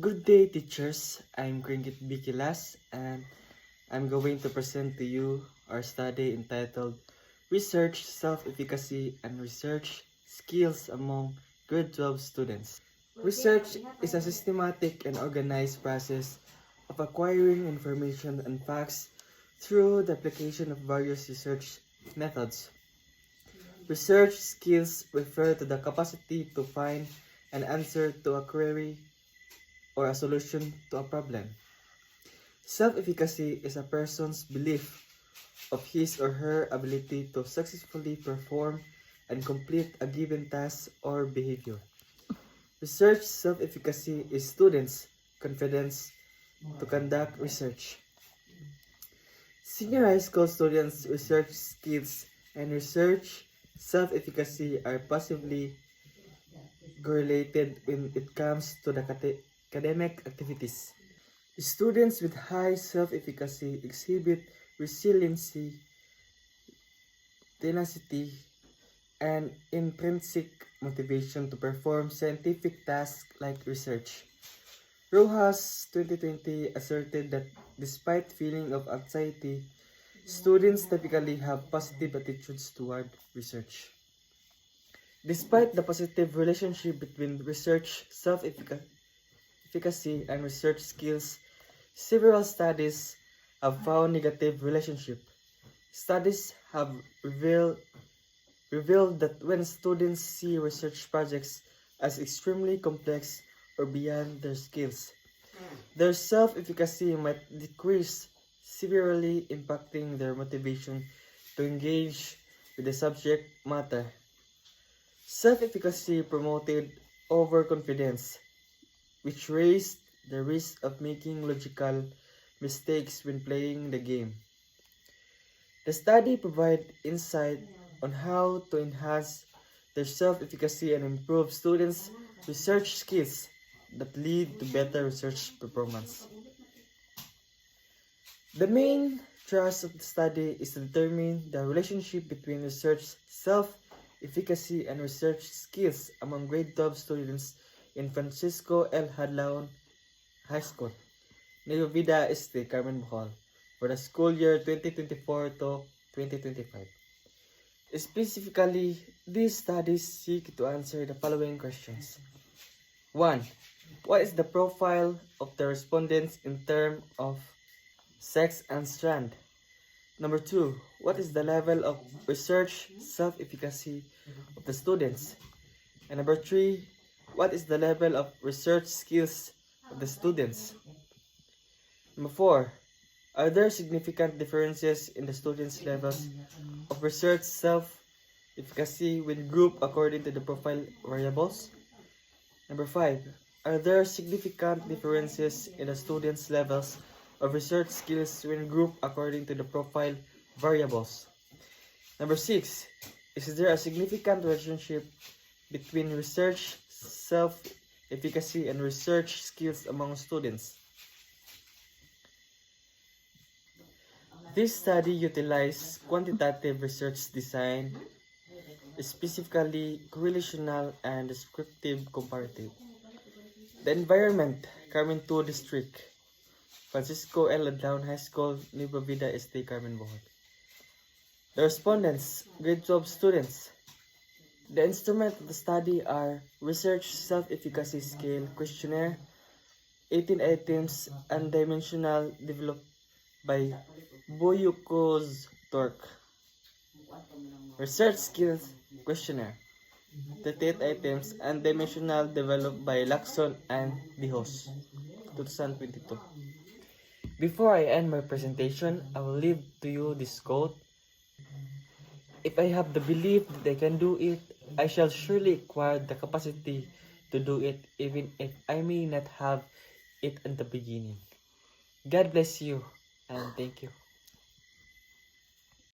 Good day, teachers. I'm Kringit Bikilas, and I'm going to present to you our study entitled Research, Self-Efficacy, and Research Skills Among Grade 12 Students. Research is a systematic and organized process of acquiring information and facts through the application of various research methods. Research skills refer to the capacity to find an answer to a query or a solution to a problem. Self-efficacy is a person's belief of his or her ability to successfully perform and complete a given task or behavior. Research self-efficacy is students' confidence to conduct research. Senior high school students' research skills and research self-efficacy are possibly correlated when it comes to the academic activities. Students with high self-efficacy exhibit resiliency, tenacity, and intrinsic motivation to perform scientific tasks like research. Rojas 2020 asserted that despite feeling of anxiety, students typically have positive attitudes toward research. Despite the positive relationship between research self-efficacy and research skills, several studies have found negative relationship. Studies have revealed that when students see research projects as extremely complex or beyond their skills, their self-efficacy might decrease, severely impacting their motivation to engage with the subject matter. Self-efficacy promoted overconfidence, which raised the risk of making logical mistakes when playing the game. The study provided insight on how to enhance their self-efficacy and improve students' research skills that lead to better research performance. The main thrust of the study is to determine the relationship between research self-efficacy and research skills among grade 12 students in Francisco L. Hadlaon High School, Nueva Vida Este, Carmen Bohol, for the school year 2024 to 2025. Specifically, these studies seek to answer the following questions. 1. What is the profile of the respondents in terms of sex and strand? Number 2. What is the level of research self-efficacy of the students? And number 3. What is the level of research skills of the students? Number 4. Are there significant differences in the students' levels of research self-efficacy when grouped according to the profile variables? Number 5. Are there significant differences in the students' levels of research skills when grouped according to the profile variables? Number 6. Is there a significant relationship between research self-efficacy and research skills among students? This study utilized quantitative research design, specifically correlational and descriptive comparative. The environment, Carmen 2 District, Francisco L. Hadlaon High School, Nueva Vida Este, Carmen Bohol. The respondents, grade 12 students. The instrument of the study are Research Self-Efficacy Scale Questionnaire, 18 items, and dimensional developed by Boyukos Torque. Research Skills Questionnaire, 38 items, and dimensional developed by Lacson and Dihos, 2022. Before I end my presentation, I will leave to you this quote. If I have the belief that I can do it, I shall surely acquire the capacity to do it even if I may not have it in the beginning. God bless you and thank you.